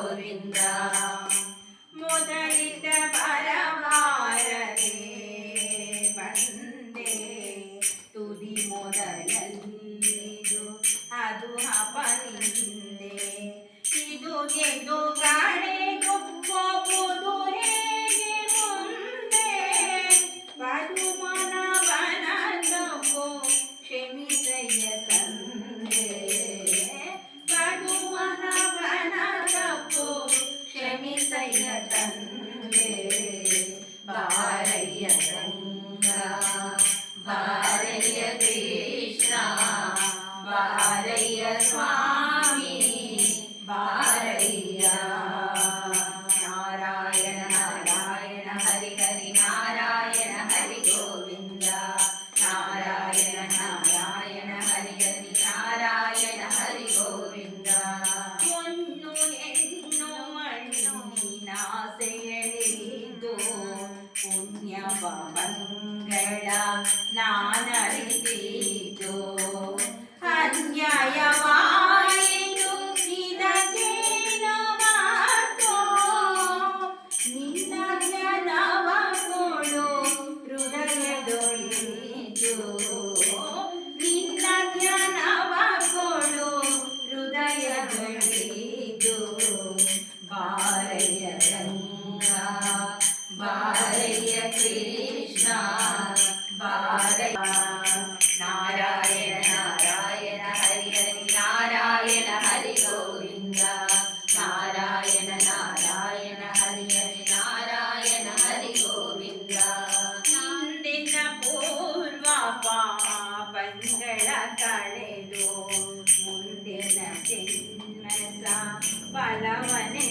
ಗೋವಿಂದ ಮೊದಲಿದ ಪರಮಾರದೆ ಬಂದೆ ತುದಿ ಮೊದಲಲ್ಲಿದು ಅದು ಅಪನಿಂದೆ ಇದು ಗೆದ್ದು ಕಾಣೆಗೂ ಹೋಗುವುದು ಹೇಗೆ ಮುಂದೆ ಪದುಮನವನ ತಪ್ಪು ಕ್ಷಮಿಸಯ್ಯ ತಂದೆ ಪದುಮನವನ ತಪ್ಪು ಕ್ಷಮಿಸಯ್ಯ ತಂದೆ ಬಾರಯ್ಯ ರಂಗ ಬಾರಯ್ಯ ಕೃಷ್ಣ ಬಾರಯ್ಯ ಸ್ವಾಮಿ ಬಾರಯ್ಯ ನಾರಾಯಣ ನಾರಾಯಣ ಹರಿ ಹರಿ ನಾರಾಯಣ ಹರಿ ಗೋವಿಂದ ನಾರಾಯಣ ನಾರಾಯಣ ಹರಿ ಹರಿ ನಾರಾಯಣ ಹರಿ ಗೋವಿಂದ ಹೊನ್ನು ಹೆಣ್ಣು ಮಣ್ಣಿನಾಸೆಯಳಿದು ಪುಣ್ಯ ಮಂಗಳ ನಾನರಿತಿದ್ದು ಅನ್ಯಾಯವಾಯಿತು ಇದಕ್ಕೇನು ಮಾತೋ ನಿನ್ನ ಜ್ಞಾನವ ಕೊಡು ಹೃದಯದೊಳಿದು ನಿನ್ನ ಜ್ಞಾನವ ಕೊಡು ಹೃದಯದೊಳಿದು ಬಾರಯ್ಯ ರಂಗ ಬಾರಯ್ಯ ಕೃಷ್ಣ ಬಾರಯ್ಯ ನಾರಾಯಣ ನಾರಾಯಣ ಹರಿ ಹರಿ ನಾರಾಯಣ ಹರಿ ಗೋವಿಂದ ನಾರಾಯಣ ನಾರಾಯಣ ಹರಿ ಹರಿ ನಾರಾಯಣ ಹರಿ ಗೋವಿಂದ ಹಿಂದಿನ ಪೂರ್ವ ಪಾಪಂಗಳ ಕಳೆದು ಮುಂದಿನ ಜನ್ಮದ ಫಲವನೆ